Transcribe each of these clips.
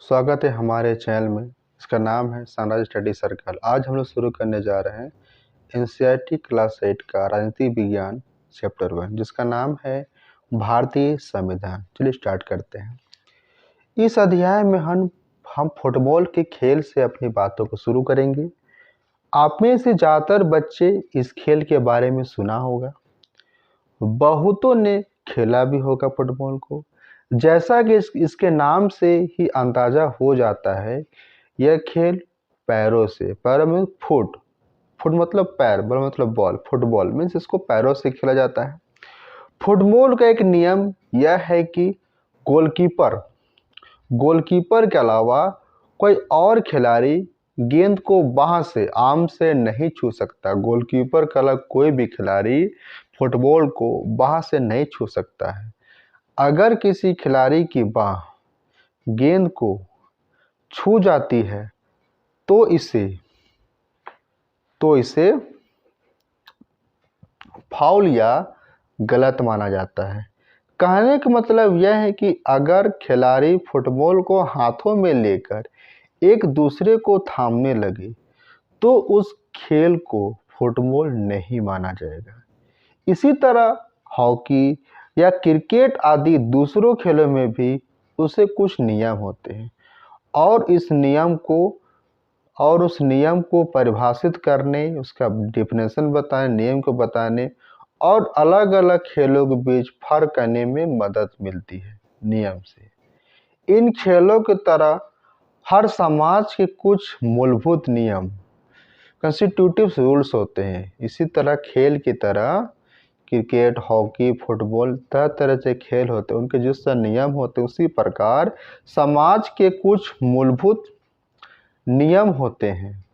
स्वागत है हमारे चैनल में। इसका नाम है सनराइज स्टडी सर्कल। आज हम लोग शुरू करने जा रहे हैं एनसीईआरटी क्लास 8 का राजनीति विज्ञान चैप्टर 1, जिसका नाम है भारतीय संविधान। चलिए स्टार्ट करते हैं। इस अध्याय में हम फुटबॉल के खेल से अपनी बातों को शुरू करेंगे। आप में से ज़्यादातर बच्चे इस खेल के बारे में सुना होगा, बहुतों ने खेला भी होगा फुटबॉल को। जैसा कि इसके नाम से ही अंदाजा हो जाता है, यह खेल पैरों से, पैरों में फुट मतलब पैर, बॉल मतलब बॉल, फुटबॉल मीन्स इसको पैरों से खेला जाता है। फुटबॉल का एक नियम यह है कि गोलकीपर के अलावा कोई और खिलाड़ी गेंद को बाह से, आर्म से नहीं छू सकता। गोलकीपर का अलग कोई भी खिलाड़ी फुटबॉल को बाह से नहीं छू सकता है। अगर किसी खिलाड़ी की बाह गेंद को छू जाती है तो इसे फाउल या गलत माना जाता है। कहने का मतलब यह है कि अगर खिलाड़ी फुटबॉल को हाथों में लेकर एक दूसरे को थामने लगे तो उस खेल को फुटबॉल नहीं माना जाएगा। इसी तरह हॉकी या क्रिकेट आदि दूसरों खेलों में भी उसे कुछ नियम होते हैं और उस नियम को परिभाषित करने, उसका डेफिनेशन बताने, नियम को बताने और अलग अलग खेलों के बीच फर्क करने में मदद मिलती है नियम से। इन खेलों की तरह हर समाज के कुछ मूलभूत नियम, कंस्टिट्यूटिव रूल्स होते हैं। इसी तरह खेल की तरह क्रिकेट, हॉकी, फुटबॉल तरह तरह से खेल होते हैं, उनके जिस तरह नियम होते हैं उसी प्रकार समाज के कुछ मूलभूत नियम होते हैं।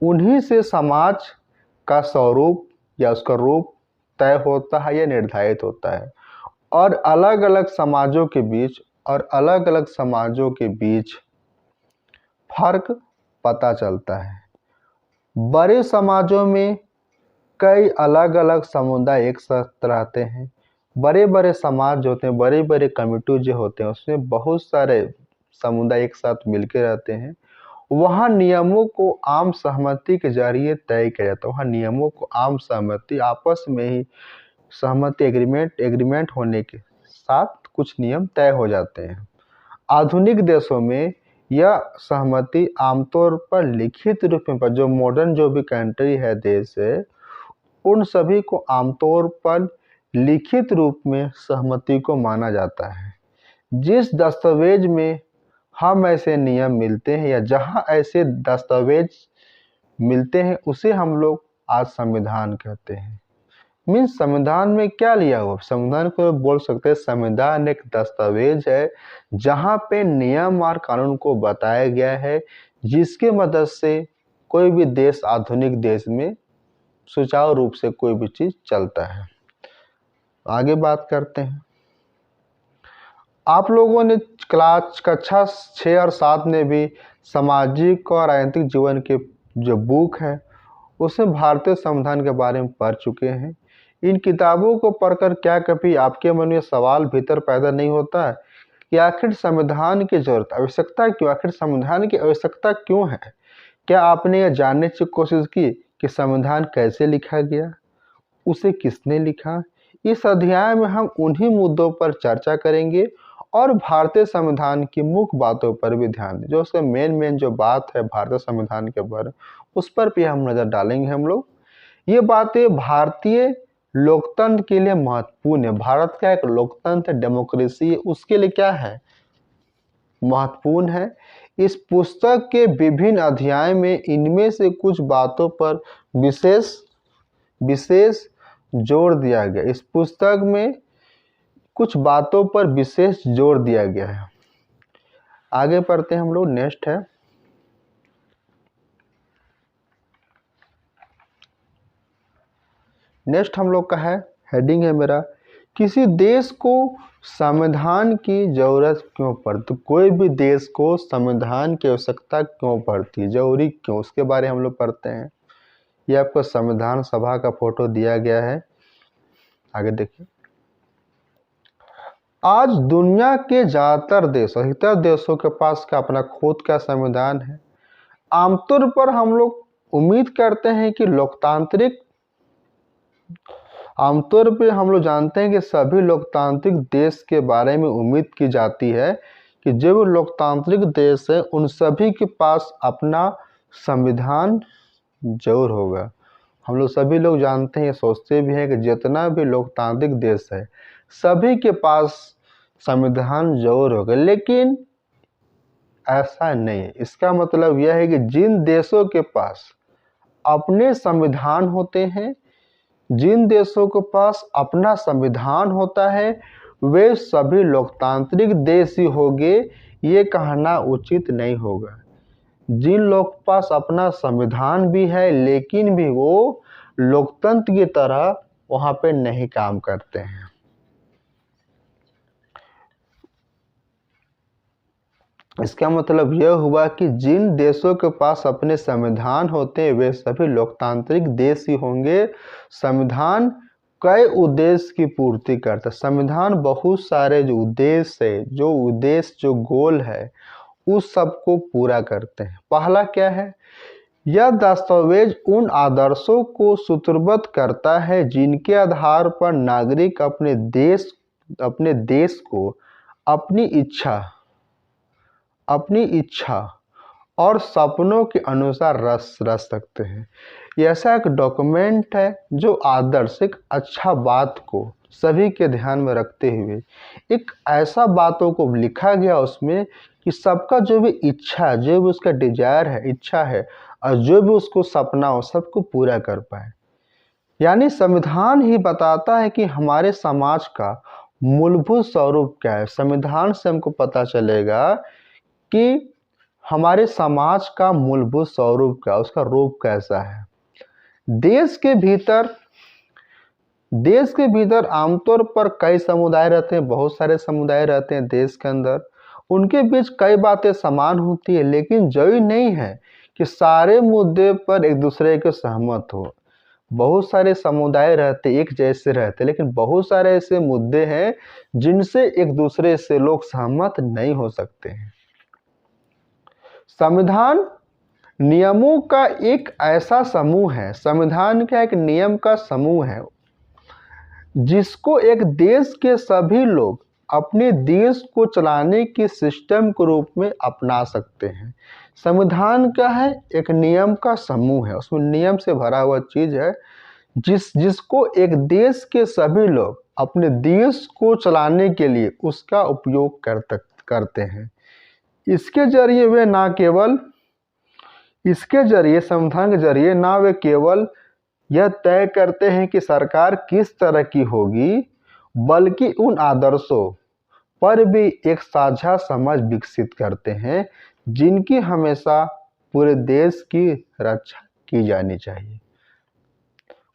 उन्हीं से समाज का स्वरूप या उसका रूप तय होता है या निर्धारित होता है और अलग अलग समाजों के बीच फर्क पता चलता है। बड़े समाजों में कई अलग अलग समुदाय एक साथ रहते हैं। बड़े बड़े समाज जो होते हैं, बड़े बड़े कम्युनिटी जो होते हैं, उसमें बहुत सारे समुदाय एक साथ मिलकर रहते हैं। वहाँ नियमों को आम सहमति के जरिए तय किया जाता है। वहाँ नियमों को आम सहमति, आपस में ही सहमति, एग्रीमेंट होने के साथ कुछ नियम तय हो जाते हैं। आधुनिक देशों में यह सहमति आमतौर पर लिखित रूप में, जो मॉडर्न जो भी कंट्री है, देश है, उन सभी को आमतौर पर लिखित रूप में सहमति को माना जाता है। जिस दस्तावेज में हम ऐसे नियम मिलते हैं या जहां ऐसे दस्तावेज मिलते हैं उसे हम लोग आज संविधान कहते हैं। मीन्स संविधान में क्या लिया हुआ, संविधान को बोल सकते हैं संविधान एक दस्तावेज है जहां पे नियम और कानून को बताया गया है, जिसके मदद से कोई भी देश, आधुनिक देश में सुचारू रूप से कोई भी चीज चलता है। आगे बात करते हैं। आप लोगों ने क्लास कक्षा 6 और 7 में भी सामाजिक और राजनीतिक जीवन के जो बुक है उसमें भारतीय संविधान के बारे में पढ़ चुके हैं। इन किताबों को पढ़कर क्या कभी आपके मन में सवाल भीतर पैदा नहीं होता है कि आखिर संविधान की जरूरत, आवश्यकता क्यों, आखिर संविधान की आवश्यकता क्यों है? क्या आपने यह जानने की कोशिश की कि संविधान कैसे लिखा गया, उसे किसने लिखा? इस अध्याय में हम उन्हीं मुद्दों पर चर्चा करेंगे और भारतीय संविधान की मुख्य बातों पर भी ध्यान दें। जो उसका मेन जो बात है भारतीय संविधान के बारे में, उस पर भी हम नजर डालेंगे। हम लोग ये बातें भारतीय लोकतंत्र के लिए महत्वपूर्ण है। भारत का एक लोकतंत्र, डेमोक्रेसी है, उसके लिए क्या है, महत्वपूर्ण है। इस पुस्तक के विभिन्न अध्याय में इनमें से कुछ बातों पर विशेष जोर दिया गया। इस पुस्तक में कुछ बातों पर विशेष जोर दिया गया है। आगे पढ़ते हैं हम लोग। नेक्स्ट हम लोग का है, हेडिंग है मेरा, किसी देश को संविधान की जरूरत क्यों पड़ती? तो कोई भी देश को संविधान की आवश्यकता क्यों पड़ती है, जरूरी क्यों, उसके बारे में हम लोग पढ़ते हैं। ये आपको संविधान सभा का फोटो दिया गया है, आगे देखिए। आज दुनिया के ज़्यादातर देश, अधिकतर देशों के पास का अपना खुद का संविधान है। आमतौर पर हम लोग उम्मीद करते हैं कि आमतौर पे हम लोग जानते हैं कि सभी लोकतांत्रिक देश के बारे में उम्मीद की जाती है कि जो भी लोकतांत्रिक देश है उन सभी के पास अपना संविधान जरूर होगा। हम लोग सभी लोग जानते हैं, सोचते भी हैं कि जितना भी लोकतांत्रिक देश है सभी के पास संविधान जरूर होगा, लेकिन ऐसा नहीं है। इसका मतलब यह है कि जिन देशों के पास अपने संविधान होते हैं, जिन देशों के पास अपना संविधान होता है, वे सभी लोकतांत्रिक देश ही होंगे, ये कहना उचित नहीं होगा। जिन लोग के पास अपना संविधान भी है लेकिन भी वो लोकतंत्र की तरह वहाँ पे नहीं काम करते हैं। इसका मतलब यह हुआ कि जिन देशों के पास अपने संविधान होते हैं वे सभी लोकतांत्रिक देश ही होंगे। संविधान कई उद्देश्य की पूर्ति करता है। संविधान बहुत सारे जो उद्देश्य है, जो गोल है, उस सबको पूरा करते हैं। पहला क्या है? यह दस्तावेज उन आदर्शों को सूत्रबद्ध करता है जिनके आधार पर नागरिक अपने देश को अपनी इच्छा और सपनों के अनुसार रच सकते हैं। ये ऐसा एक डॉक्यूमेंट है जो आदर्श, एक अच्छा बात को सभी के ध्यान में रखते हुए एक ऐसा बातों को लिखा गया उसमें कि सबका जो भी इच्छा, जो भी उसका डिजायर है, इच्छा है, और जो भी उसको सपना हो, सबको पूरा कर पाए। यानी संविधान ही बताता है कि हमारे समाज का मूलभूत स्वरूप क्या है। संविधान से हमको पता चलेगा कि हमारे समाज का मूलभूत स्वरूप क्या, उसका रूप कैसा है। देश के भीतर आमतौर पर कई समुदाय रहते हैं, बहुत सारे समुदाय रहते हैं देश के अंदर। उनके बीच कई बातें समान होती है, लेकिन जरूरी नहीं है कि सारे मुद्दे पर एक दूसरे के सहमत हो। बहुत सारे समुदाय रहते, एक जैसे रहते, लेकिन बहुत सारे ऐसे मुद्दे हैं जिनसे एक दूसरे से लोग सहमत नहीं हो सकते हैं। संविधान नियमों का एक ऐसा समूह है, संविधान का एक नियम का समूह है जिसको एक देश के सभी लोग अपने देश को चलाने के सिस्टम के रूप में अपना सकते हैं। संविधान क्या है? एक नियम का समूह है, उसमें नियम से भरा हुआ चीज है जिसको एक देश के सभी लोग अपने देश को चलाने के लिए उसका उपयोग करते हैं। इसके जरिए संविधान के जरिए ना वे केवल यह तय करते हैं कि सरकार किस तरह की होगी, बल्कि उन आदर्शों पर भी एक साझा समझ विकसित करते हैं जिनकी हमेशा पूरे देश की रक्षा की जानी चाहिए।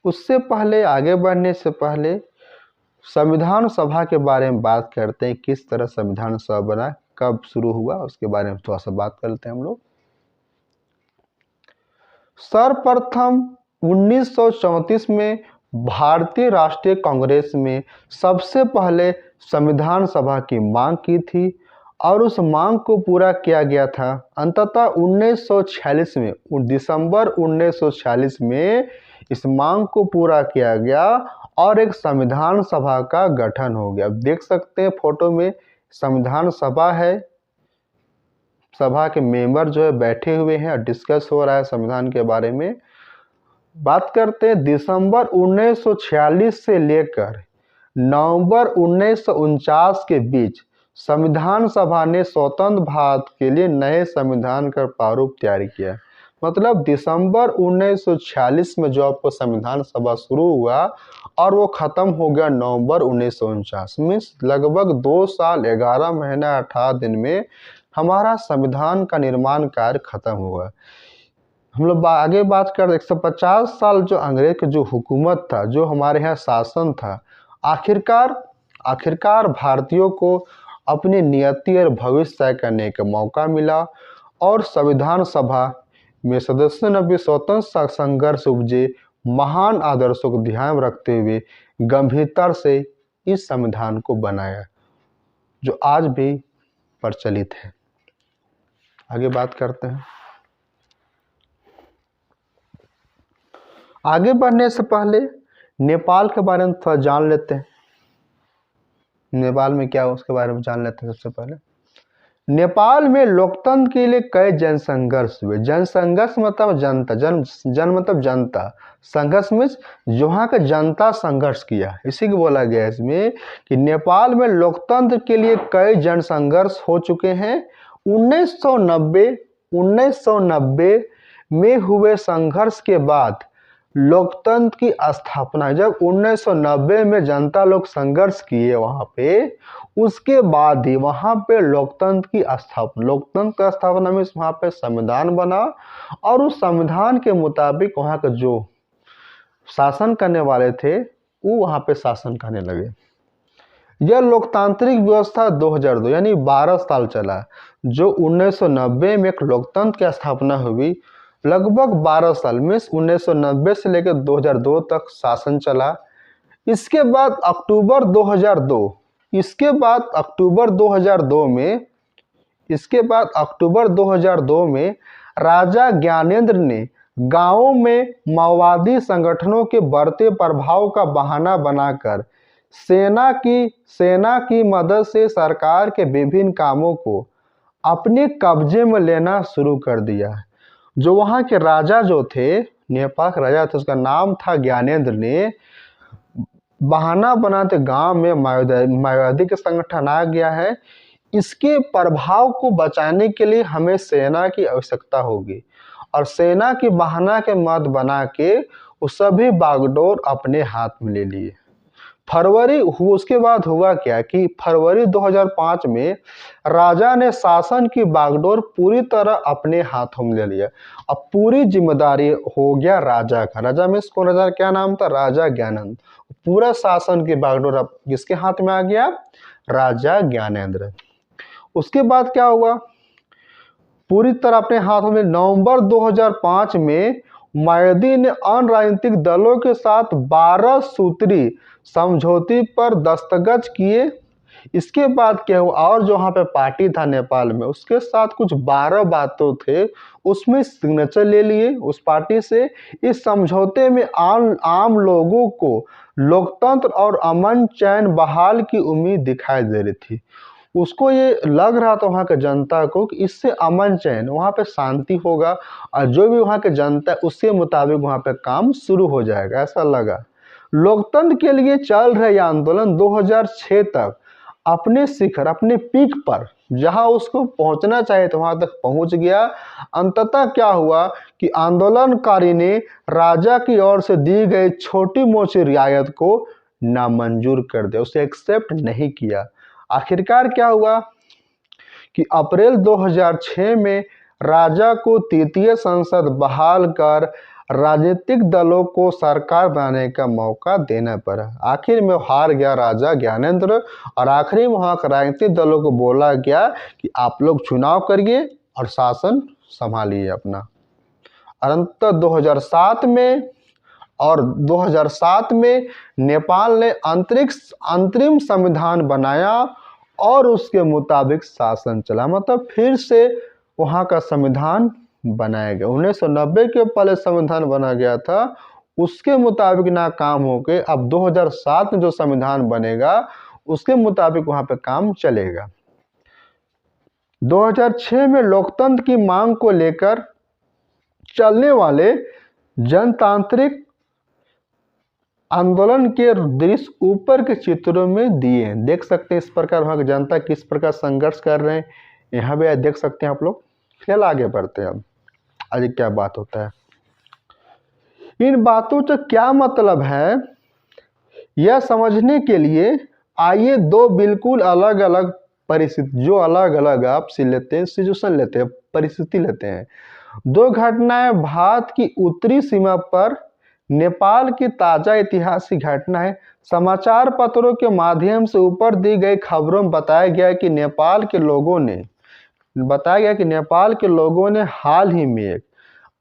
उससे पहले, आगे बढ़ने से पहले, संविधान सभा के बारे में बात करते हैं। किस तरह संविधान सभा बना, कब शुरू हुआ, उसके बारे में थोड़ा सा बात करते हैं हम लोग। सर्वप्रथम 1934 में भारतीय राष्ट्रीय कांग्रेस में सबसे पहले संविधान सभा की मांग की थी और उस मांग को पूरा किया गया था। अंततः 1946 में, दिसंबर 1946 में इस मांग को पूरा किया गया और एक संविधान सभा का गठन हो गया। अब देख सकते हैं फोटो में संविधान सभा है, सभा के मेंबर जो है बैठे हुए हैं और डिस्कस हो रहा है संविधान के बारे में। बात करते हैं दिसंबर 1946 से लेकर नवंबर 1949 के बीच संविधान सभा ने स्वतंत्र भारत के लिए नए संविधान का प्रारूप तैयार किया। मतलब दिसंबर 1946 में जो आपको संविधान सभा शुरू हुआ और वो खत्म हो गया नवंबर 1949 में। लगभग 2 साल 11 महीना 18 दिन में हमारा संविधान का निर्माण कार्य खत्म हुआ। हम लोग आगे बात कर 150 साल जो अंग्रेज की जो हुकूमत था, जो हमारे यहाँ शासन था, आखिरकार भारतीयों को अपनी नियति और भविष्य तय करने का मौका मिला और संविधान सभा में सदस्यों ने भी स्वतंत्र संघर्ष उपजे महान आदर्शों को ध्यान रखते हुए गंभीरता से इस संविधान को बनाया। जो आज भी प्रचलित है। आगे बात करते हैं। आगे बढ़ने से पहले नेपाल के बारे में थोड़ा जान लेते हैं। नेपाल में क्या है उसके बारे में जान लेते हैं। सबसे पहले नेपाल में लोकतंत्र के लिए कई जनसंघर्ष हुए। जनसंघर्ष मतलब जनता, जन मतलब जनता, संघर्ष में जो वहाँ का जनता संघर्ष किया, इसी को बोला गया है इसमें कि नेपाल में लोकतंत्र के लिए कई जनसंघर्ष हो चुके हैं। 1990 में हुए संघर्ष के बाद लोकतंत्र की स्थापना, जब 1990 में जनता लोग संघर्ष किए वहाँ पे, उसके बाद ही वहाँ पे लोकतंत्र की स्थापना में वहाँ पे संविधान बना और उस संविधान के मुताबिक वहाँ के जो शासन करने वाले थे वो वहाँ पे शासन करने लगे। यह लोकतांत्रिक व्यवस्था 2002 यानी 12 साल चला। जो 1990 में एक लोकतंत्र की स्थापना हुई, लगभग 12 साल में 1990 से लेकर 2002 तक शासन चला। इसके बाद अक्टूबर 2002 में राजा ज्ञानेंद्र ने गांवों में माओवादी संगठनों के बढ़ते प्रभाव का बहाना बनाकर सेना की मदद से सरकार के विभिन्न कामों को अपने कब्जे में लेना शुरू कर दिया। जो वहाँ के राजा जो थे, नेपाल का राजा था, उसका नाम था ज्ञानेंद्र, ने बहाना बनाते गांव में माओवादी के संगठन आ गया है, इसके प्रभाव को बचाने के लिए हमें सेना की आवश्यकता होगी, और सेना की बहाना के मत बना के वो सभी बागडोर अपने हाथ में ले लिए। उसके बाद हुआ क्या कि फरवरी 2005 में राजा ने शासन की बागडोर पूरी तरह अपने हाथों में ले लिया। अब पूरी जिम्मेदारी हो गया राजा का। राजा में कौन? राजा क्या नाम था? राजा ज्ञानेंद्र। पूरा शासन की बागडोर अब किसके हाथ में आ गया? राजा ज्ञानेंद्र। उसके बाद क्या हुआ? पूरी तरह अपने हाथों में नवंबर 2005 में मायावती ने अन्य राजनीतिक दलों के साथ 12 सूत्री समझौते पर दस्तखत किए। इसके बाद क्या हुआ? और जो वहाँ पे पार्टी था नेपाल में, उसके साथ कुछ 12 बातों थे, उसमें सिग्नेचर ले लिए उस पार्टी से। इस समझौते में आम लोगों को लोकतंत्र और अमन चैन बहाल की उम्मीद दिखाई दे रही थी। उसको ये लग रहा था वहाँ के जनता को कि इससे अमन चैन, वहाँ पे शांति होगा और जो भी वहाँ के जनता है उसके मुताबिक वहाँ पे काम शुरू हो जाएगा, ऐसा लगा। लोकतंत्र के लिए चल रहे यह आंदोलन 2006 तक अपने शिखर, अपने पीक पर, जहां उसको पहुंचना चाहिए तो वहां तक पहुंच गया। अंततः क्या हुआ कि आंदोलनकारी ने राजा की ओर से दी गई छोटी मोटी रियायत को नामंजूर कर दिया, उसे एक्सेप्ट नहीं किया। आखिरकार क्या हुआ कि अप्रैल 2006 में राजा को तृतीय संसद बहाल कर राजनीतिक दलों को सरकार बनाने का मौका देना पड़ा। आखिर में हार गया राजा ज्ञानेंद्र और आखिरी में वहाँ राजनीतिक दलों को बोला गया कि आप लोग चुनाव करिए और शासन संभालिए अपना। अंततः 2007 में नेपाल ने अंतरिम संविधान बनाया और उसके मुताबिक शासन चला। मतलब फिर से वहाँ का संविधान बनाया गया। 1990 के पहले संविधान बना गया था, उसके मुताबिक ना काम हो के अब 2007 में जो संविधान बनेगा उसके मुताबिक वहाँ पे काम चलेगा। 2006 में लोकतंत्र की मांग को लेकर चलने वाले जनतांत्रिक आंदोलन के दृश्य ऊपर के चित्रों में दिए हैं। देख सकते हैं इस प्रकार वहाँ की जनता किस प्रकार संघर्ष कर रहे हैं, यहाँ भी देख सकते हैं आप लोग। फिलहाल आगे बढ़ते हैं। अब आज क्या बात होता है, इन बातों से क्या मतलब है, यह समझने के लिए आइए दो बिल्कुल अलग अलग परिस्थिति, जो अलग अलग आप लेते हैं, सिचुएशन लेते हैं, परिस्थिति लेते हैं। दो घटनाएं भारत की उत्तरी सीमा पर नेपाल की ताजा ऐतिहासिक घटना है। समाचार पत्रों के माध्यम से ऊपर दी गई खबरों में बताया गया कि नेपाल के लोगों ने हाल ही में एक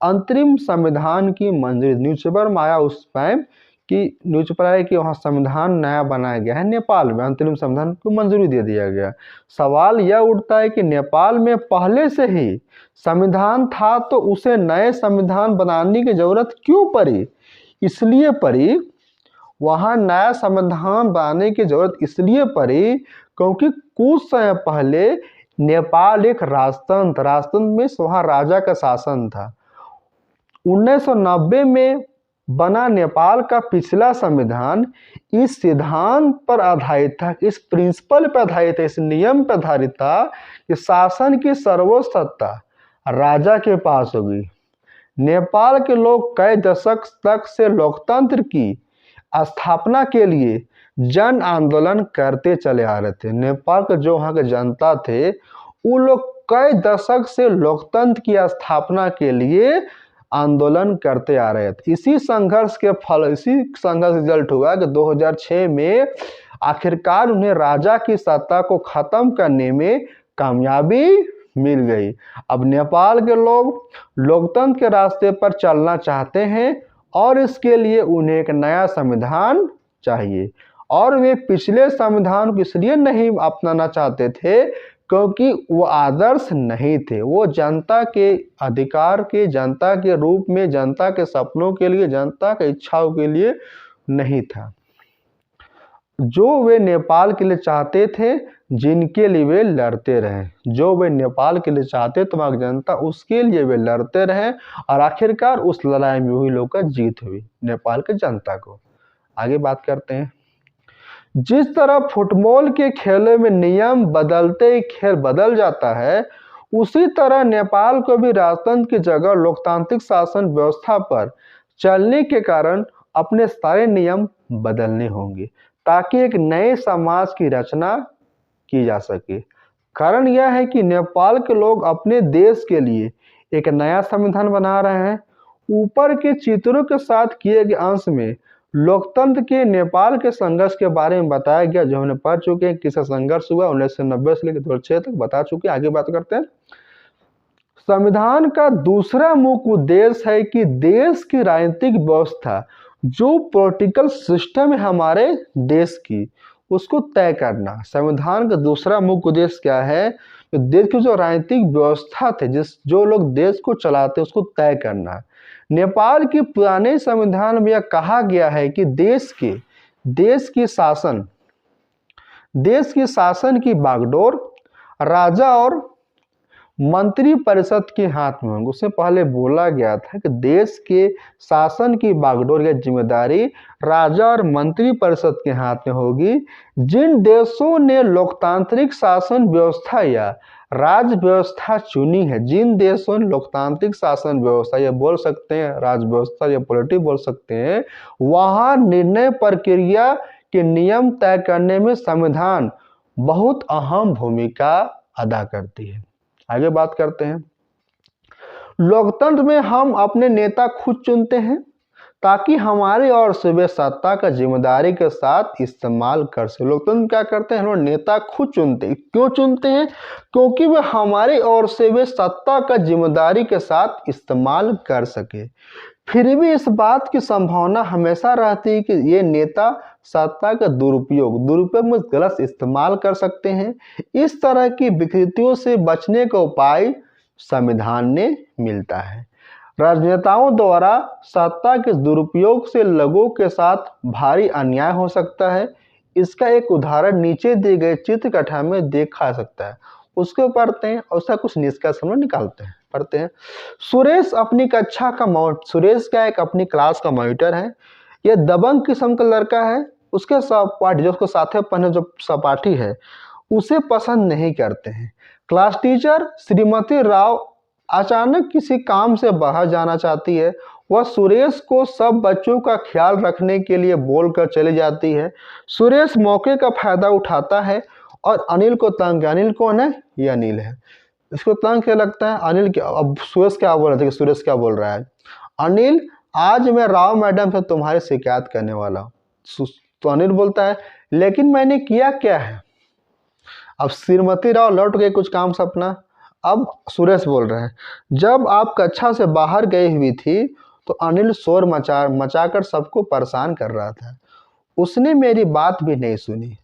अंतरिम संविधान की मंजूरी, न्यूज़पेपर में आया उस टाइम कि न्यूज पर आया कि वहाँ संविधान नया बनाया गया है नेपाल में, अंतरिम संविधान को मंजूरी दे दिया गया। सवाल यह उठता है कि नेपाल में पहले से ही संविधान था तो उसे नए संविधान बनाने की जरूरत क्यों पड़ी? इसलिए पड़ी, वहाँ नया संविधान बनाने की जरूरत इसलिए पड़ी क्योंकि कुछ समय पहले नेपाल एक राजतंत्र में वहाँ राजा का शासन था। 1990 में बना नेपाल का पिछला संविधान इस सिद्धांत पर आधारित था, इस प्रिंसिपल पर आधारित था, इस नियम पर आधारित था कि शासन की सर्वोच्च सत्ता राजा के पास होगी। नेपाल के लोग कई दशक तक से लोकतंत्र की स्थापना के लिए जन आंदोलन करते चले आ रहे थे। नेपाल के जो वहाँ के जनता थे वो लोग कई दशक से लोकतंत्र की स्थापना के लिए आंदोलन करते आ रहे थे। इसी संघर्ष रिजल्ट हुआ कि 2006 में आखिरकार उन्हें राजा की सत्ता को खत्म करने में कामयाबी मिल गई। अब नेपाल के लोग लोकतंत्र के रास्ते पर चलना चाहते हैं और इसके लिए उन्हें एक नया संविधान चाहिए। और वे पिछले संविधान को इसलिए नहीं अपनाना चाहते थे क्योंकि वो आदर्श नहीं थे, वो जनता के अधिकार के, जनता के रूप में, जनता के सपनों के लिए, जनता के इच्छाओं के लिए नहीं था। जो वे नेपाल के लिए चाहते थे, जिनके लिए वे लड़ते रहे, जो वे नेपाल के लिए चाहते थे वहाँ जनता, उसके लिए वे लड़ते रहे और आखिरकार उस लड़ाई में वही लोग का जीत हुई, नेपाल के जनता को। आगे बात करते हैं। जिस तरह फुटबॉल के खेलों में नियम बदलते ही खेल बदल जाता है, उसी तरह नेपाल को भी राजतंत्र की जगह लोकतांत्रिक शासन व्यवस्था पर चलने के कारण अपने सारे नियम बदलने होंगे ताकि एक नए समाज की रचना की जा सके। कारण यह है कि नेपाल के लोग अपने देश के लिए एक नया संविधान बना रहे हैं। ऊपर के चित्रों के साथ किए गए अंश में लोकतंत्र के नेपाल के संघर्ष के बारे में बताया गया, जो हमने पढ़ चुके हैं किसका संघर्ष हुआ 1990 से लेकर 2006 तक बता चुके हैं। आगे बात करते हैं। संविधान का दूसरा मुख्य उद्देश्य है कि देश की राजनीतिक व्यवस्था, जो पॉलिटिकल सिस्टम है हमारे देश की, उसको तय करना। संविधान का दूसरा मुख्य उद्देश्य क्या है? तो देश की जो राजनीतिक व्यवस्था थे, जो लोग देश को चलाते, उसको तय करना। नेपाल के पुराने संविधान में यह कहा गया है कि देश की शासन की बागडोर राजा और मंत्री परिषद के हाथ में होंगे। उससे पहले बोला गया था कि देश के शासन की बागडोर या जिम्मेदारी राजा और मंत्री परिषद के हाथ में होगी। जिन देशों ने लोकतांत्रिक शासन व्यवस्था या राज व्यवस्था चुनी है, जिन देशों ने लोकतांत्रिक शासन व्यवस्था, या बोल सकते हैं राज व्यवस्था या पॉलिटिक्स बोल सकते हैं, वहां निर्णय प्रक्रिया के नियम तय करने में संविधान बहुत अहम भूमिका अदा करती है। आगे बात करते हैं। लोकतंत्र में हम अपने नेता खुद चुनते हैं ताकि हमारे ओर से वे सत्ता का जिम्मेदारी के साथ इस्तेमाल कर सके। लोकतंत्र क्या करते हैं? हम लोग नेता खुद चुनते हैं। क्यों चुनते हैं? क्योंकि वे हमारे ओर से वे सत्ता का जिम्मेदारी के साथ इस्तेमाल कर सके। फिर भी इस बात की संभावना हमेशा रहती है कि ये नेता सत्ता का दुरुपयोग में गलत इस्तेमाल कर सकते हैं। इस तरह की विकृतियों से बचने का उपाय संविधान ने मिलता है। राजनेताओं द्वारा सत्ता के दुरुपयोग से लोगों के साथ भारी अन्याय हो सकता है। इसका एक उदाहरण नीचे दिए गए चित्र कथा में देखा सकता है। उसको पढ़ते हैं और उसका कुछ निष्कर्ष हम लोग निकालते हैं। पढ़ते हैं। सुरेश अपनी कक्षा का सुरेश का एक अपनी क्लास का मॉनिटर है। यह दबंग किस्म का लड़का है। उसके सहपाठी, जो उसको साथ में पढ़ने जो सहपाठी है, उसे पसंद नहीं करते हैं। क्लास टीचर श्रीमती राव अचानक किसी काम से बाहर जाना चाहती है। वह सुरेश को सब बच्चों का ख्याल रखने के लिए बोलकर चली जाती है। सुरेश मौके का फायदा उठाता है और अनिल को तंग। अनिल कौन है? ये अनिल है। इसको तंग क्या लगता है? अनिल क्या, अब सुरेश क्या बोल रहा था कि सुरेश क्या बोल रहा है? अनिल, आज मैं राव मैडम से तुम्हारी शिकायत करने वाला हूँ। तो अनिल बोलता है, लेकिन मैंने किया क्या है? अब श्रीमती राव लौट गए कुछ काम से अपना। अब सुरेश बोल रहे हैं, जब आप कक्षा से बाहर गई हुई थी तो अनिल शोर मचाकर सबको परेशान कर रहा था। उसने मेरी बात भी नहीं सुनी।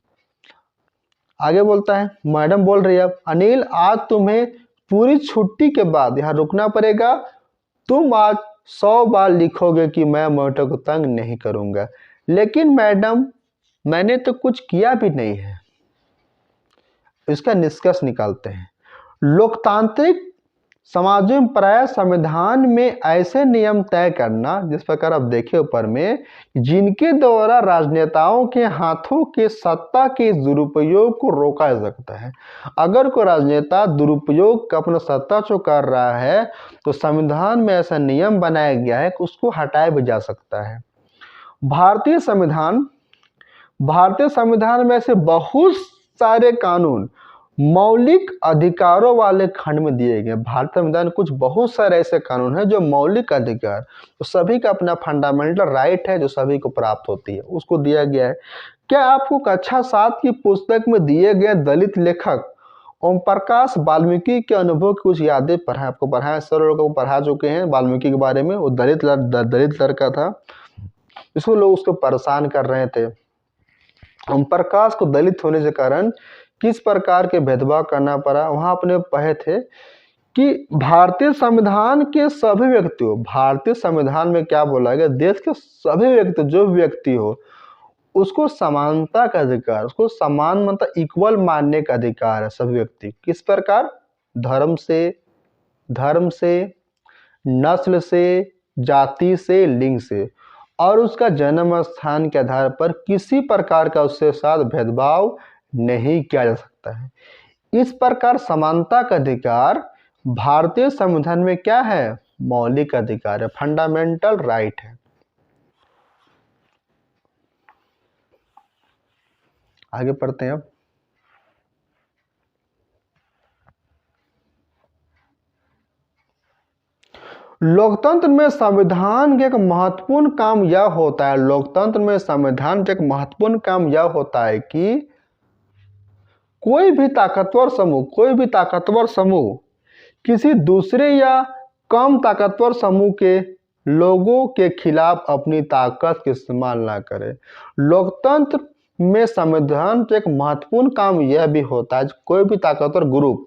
आगे बोलता है, मैडम बोल रही है, अब अनिल आज तुम्हें पूरी छुट्टी के बाद यहाँ रुकना पड़ेगा। तुम आज 100 बार लिखोगे कि मैं मोटो को तंग नहीं करूंगा, लेकिन मैडम मैंने तो कुछ किया भी नहीं है। इसका निष्कर्ष निकालते हैं। लोकतांत्रिक समाजों में प्राय संविधान में ऐसे नियम तय करना, जिस प्रकार आप देखें ऊपर में, जिनके द्वारा राजनेताओं के हाथों के सत्ता के दुरुपयोग को रोका जा सकता है। अगर कोई राजनेता दुरुपयोग अपना सत्ता जो कर रहा है तो संविधान में ऐसा नियम बनाया गया है कि उसको हटाया भी जा सकता है। भारतीय संविधान में ऐसे बहुत सारे कानून मौलिक अधिकारों वाले खंड में दिए गए। भारतीय संविधान कुछ बहुत सारे ऐसे कानून हैं जो मौलिक अधिकार, तो सभी का अपना फंडामेंटल राइट है जो सभी को प्राप्त होती है, उसको दिया गया है। क्या आपको कक्षा 7 की पुस्तक में दिए गए दलित लेखक ओम प्रकाश वाल्मीकि के अनुभव की कुछ यादें आपको पढ़ाया, सर लोगों को पढ़ा चुके हैं वाल्मीकि के बारे में। वो दलित लड़का था, इसको लोग उसको परेशान कर रहे थे। ओम प्रकाश को दलित होने के कारण किस प्रकार के भेदभाव करना पड़ा, वहां अपने पढ़े थे कि भारतीय संविधान के सभी व्यक्तियों, भारतीय संविधान में क्या बोला गया, देश के सभी व्यक्ति, जो व्यक्ति हो उसको समानता का अधिकार, उसको समान मतलब इक्वल मानने का अधिकार है सभी व्यक्ति। किस प्रकार, धर्म से, नस्ल से, जाति से, लिंग से, और उसका जन्म स्थान के आधार पर किसी प्रकार का उसके साथ भेदभाव नहीं किया जा सकता है। इस प्रकार समानता का अधिकार भारतीय संविधान में क्या है, मौलिक अधिकार है, फंडामेंटल राइट है। आगे पढ़ते हैं अब। लोकतंत्र में संविधान का एक महत्वपूर्ण काम यह होता है, लोकतंत्र में संविधान का एक महत्वपूर्ण काम यह होता है कि कोई भी ताकतवर समूह किसी दूसरे या कम ताकतवर समूह के लोगों के खिलाफ अपनी ताकत का इस्तेमाल ना करे। लोकतंत्र में संविधान का एक महत्वपूर्ण काम यह भी होता है, कोई भी ताकतवर ग्रुप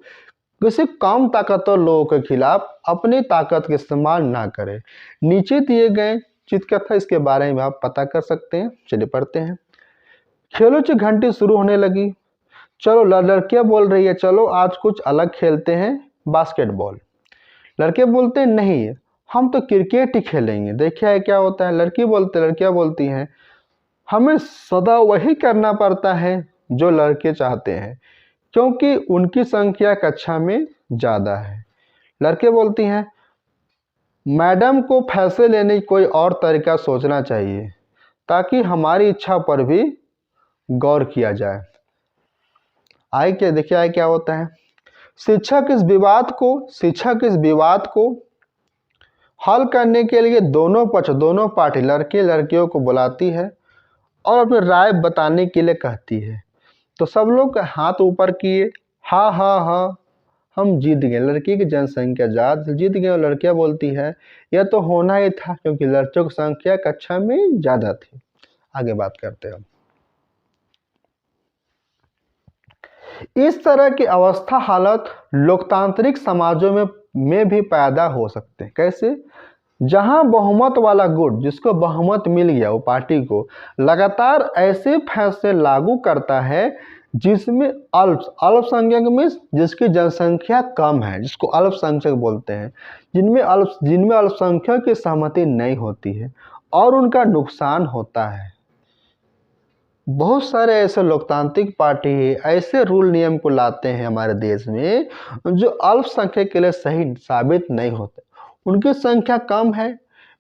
किसी कम ताकतवर लोगों के खिलाफ अपनी ताकत का इस्तेमाल ना करे। नीचे दिए गए चित्रकथा, इसके बारे में आप पता कर सकते हैं। चलिए पढ़ते हैं। खेलों की घंटी शुरू होने लगी। चलो, लड़कियां बोल रही है, चलो आज कुछ अलग खेलते हैं, बास्केटबॉल। लड़के बोलते हैं नहीं, हम तो क्रिकेट ही खेलेंगे, देखिए है क्या होता है। लड़कियां बोलती हैं हमें सदा वही करना पड़ता है जो लड़के चाहते हैं, क्योंकि उनकी संख्या कक्षा में ज़्यादा है। लड़के बोलती हैं मैडम को फैसले लेने की कोई और तरीका सोचना चाहिए ताकि हमारी इच्छा पर भी गौर किया जाए। देखिए क्या होता है। शिक्षक इस विवाद को हल करने के लिए दोनों पार्टी लड़कियों को बुलाती है और अपनी राय बताने के लिए कहती है। तो सब लोग हाथ ऊपर किए, हाँ हम जीत गए, लड़की की जनसंख्या ज़्यादा जीत गए। और लड़कियां बोलती है यह तो होना ही था क्योंकि लड़कियों की संख्या कक्षा में ज़्यादा थी। आगे बात करते हैं। इस तरह की अवस्था हालत लोकतांत्रिक समाजों में भी पैदा हो सकते हैं। कैसे, जहां बहुमत वाला गुट, जिसको बहुमत मिल गया वो पार्टी को, लगातार ऐसे फैसले लागू करता है जिसमें अल्पसंख्यक में जिसकी जनसंख्या कम है, जिसको अल्पसंख्यक बोलते हैं, जिनमें अल्पसंख्यक की सहमति नहीं होती है और उनका नुकसान होता है। बहुत सारे ऐसे लोकतांत्रिक पार्टी ऐसे रूल नियम को लाते हैं हमारे देश में जो अल्पसंख्यक के लिए सही साबित नहीं होते। उनकी संख्या कम है,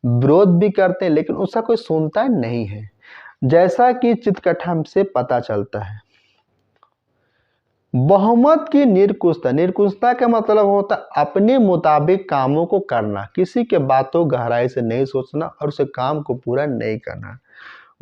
विरोध भी करते हैं, लेकिन उसका कोई सुनता नहीं है, जैसा कि चित्रकथा से पता चलता है। बहुमत की निरकुशता का मतलब होता है अपने मुताबिक कामों को करना, किसी के बातों गहराई से नहीं सोचना और उसे काम को पूरा नहीं करना।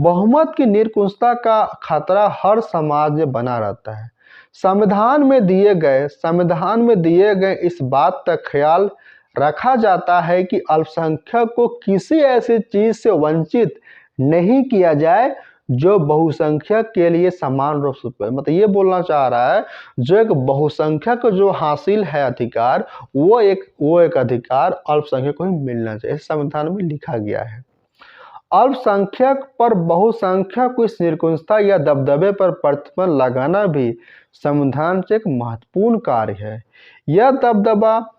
बहुमत की निरकुशता का खतरा हर समाज में बना रहता है। संविधान में दिए गए इस बात का ख्याल रखा जाता है कि अल्पसंख्यक को किसी ऐसी चीज से वंचित नहीं किया जाए जो बहुसंख्यक के लिए समान रूप से मतलब ये बोलना चाह रहा है, जो एक बहुसंख्यक जो हासिल है अधिकार, वो एक अधिकार अल्पसंख्यक को ही मिलना चाहिए, संविधान में लिखा गया है। अल्पसंख्यक पर बहुसंख्यक को इस निरंकुशता या दबदबे पर प्रतिबंध लगाना भी संविधान से एक महत्वपूर्ण कार्य है। यह दबदबा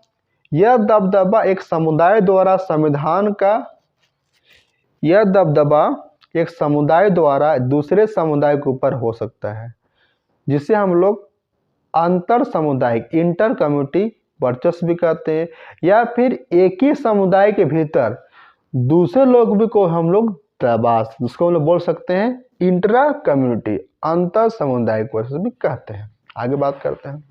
एक समुदाय द्वारा दूसरे समुदाय के ऊपर हो सकता है, जिसे हम लोग अंतर सामुदायिक इंटर कम्युनिटी वर्चस्व भी कहते हैं, या फिर एक ही समुदाय के भीतर दूसरे लोग भी को हम लोग जिसको हम लोग बोल सकते हैं इंट्रा कम्युनिटी अंतर सामुदायिक वर्चस्व भी कहते हैं। आगे बात करते हैं।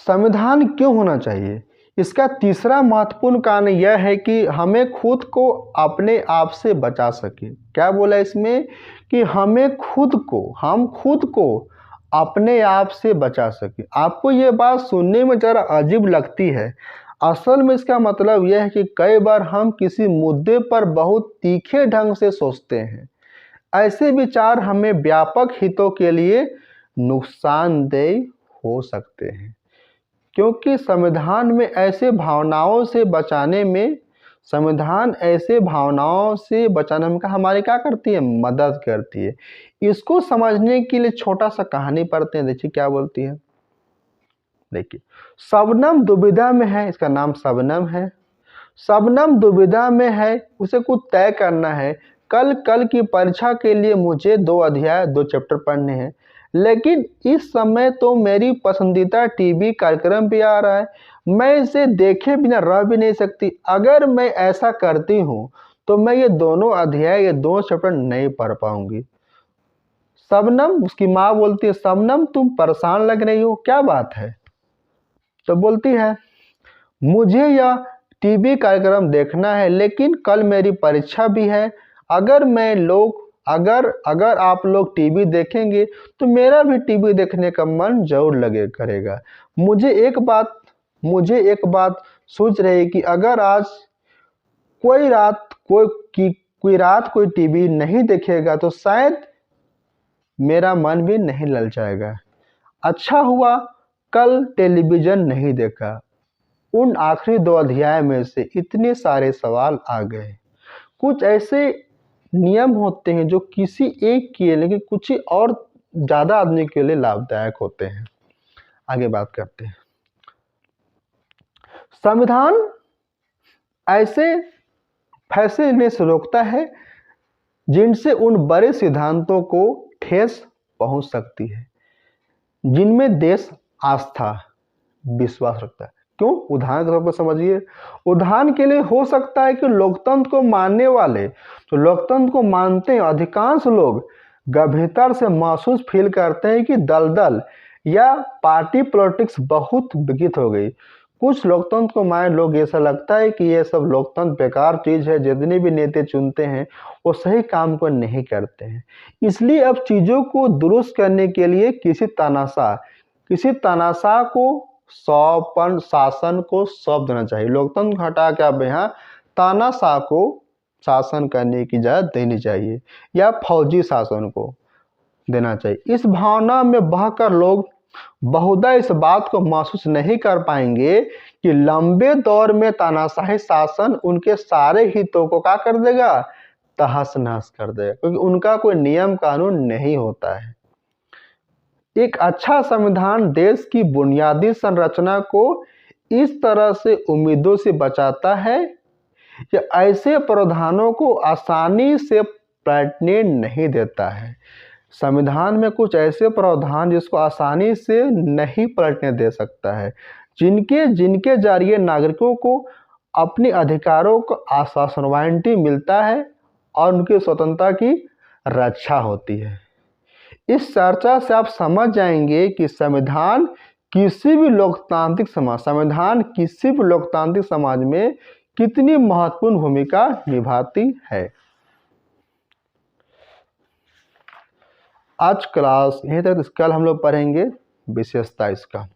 संविधान क्यों होना चाहिए? इसका तीसरा महत्वपूर्ण कारण यह है कि हमें खुद को अपने आप से बचा सके। क्या बोला इसमें? कि हम खुद को अपने आप से बचा सके। आपको ये बात सुनने में जरा अजीब लगती है, असल में इसका मतलब यह है कि कई बार हम किसी मुद्दे पर बहुत तीखे ढंग से सोचते हैं। ऐसे विचार हमें व्यापक हितों के लिए नुकसानदेह हो सकते हैं, क्योंकि संविधान ऐसे भावनाओं से बचाने में हमारी क्या करती है? मदद करती है। इसको समझने के लिए छोटा सा कहानी पढ़ते हैं, देखिए क्या बोलती है। देखिए, शबनम दुविधा में है, इसका नाम शबनम है। शबनम दुविधा में है, उसे कुछ तय करना है। कल की परीक्षा के लिए मुझे 2 चैप्टर पढ़ने हैं, लेकिन इस समय तो मेरी पसंदीदा टीवी कार्यक्रम भी आ रहा है, मैं इसे देखे बिना रह भी नहीं सकती। अगर मैं ऐसा करती हूँ तो मैं ये 2 चैप्टर नहीं पढ़ पाऊंगी। शबनम, उसकी माँ बोलती है, शबनम तुम परेशान लग रही हो, क्या बात है? तो बोलती है, मुझे यह टीवी कार्यक्रम देखना है, लेकिन कल मेरी परीक्षा भी है। अगर आप लोग टीवी देखेंगे तो मेरा भी टीवी देखने का मन जरूर लगे करेगा। मुझे एक बात सोच रही कि अगर आज कोई रात कोई टीवी नहीं देखेगा तो शायद मेरा मन भी नहीं ललचाएगा। अच्छा हुआ कल टेलीविजन नहीं देखा। उन आखिरी 2 अध्याय में से इतने सारे सवाल आ गए। कुछ ऐसे नियम होते हैं जो किसी एक के लिए, लेकिन कुछ और ज़्यादा आदमी के लिए लाभदायक होते हैं। आगे बात करते हैं। संविधान ऐसे फैसले लेने से रोकता है जिनसे उन बड़े सिद्धांतों को ठेस पहुंच सकती है, जिनमें देश आस्था विश्वास रखता है। क्यों? उदाहरण के तौर पर समझिए। उदाहरण के लिए हो सकता है कि लोकतंत्र को मानते हैं अधिकांश लोग गंभीरता से महसूस फील करते हैं कि दलदल या पार्टी पॉलिटिक्स बहुत विकसित हो गई। कुछ लोकतंत्र को माने लोग ऐसा लगता है कि ये सब लोकतंत्र बेकार चीज है, जितने भी नेता चुनते हैं वो सही काम को नहीं करते हैं। इसलिए अब चीजों को दुरुस्त करने के लिए किसी तानाशाह को शासन को सौंप देना चाहिए। लोकतंत्र हटा के अब यहाँ तानाशाह को शासन करने की इजाजत देनी चाहिए, या फौजी शासन को देना चाहिए। इस भावना में बहकर लोग बहुधा इस बात को महसूस नहीं कर पाएंगे कि लंबे दौर में तानाशाही शासन उनके सारे हितों को क्या कर देगा? तहस नहस कर देगा, क्योंकि उनका कोई नियम कानून नहीं होता है। एक अच्छा संविधान देश की बुनियादी संरचना को इस तरह से उम्मीदों से बचाता है कि ऐसे प्रावधानों को आसानी से पलटने नहीं देता है। संविधान में कुछ ऐसे प्रावधान जिसको आसानी से नहीं पलटने दे सकता है, जिनके जरिए नागरिकों को अपने अधिकारों का आश्वासन वारंटी मिलता है और उनकी स्वतंत्रता की रक्षा होती है। इस चर्चा से आप समझ जाएंगे कि संविधान किसी भी लोकतांत्रिक समाज में कितनी महत्वपूर्ण भूमिका निभाती है। आज क्लास यहीं तक, कल हम लोग पढ़ेंगे विशेषता इसका।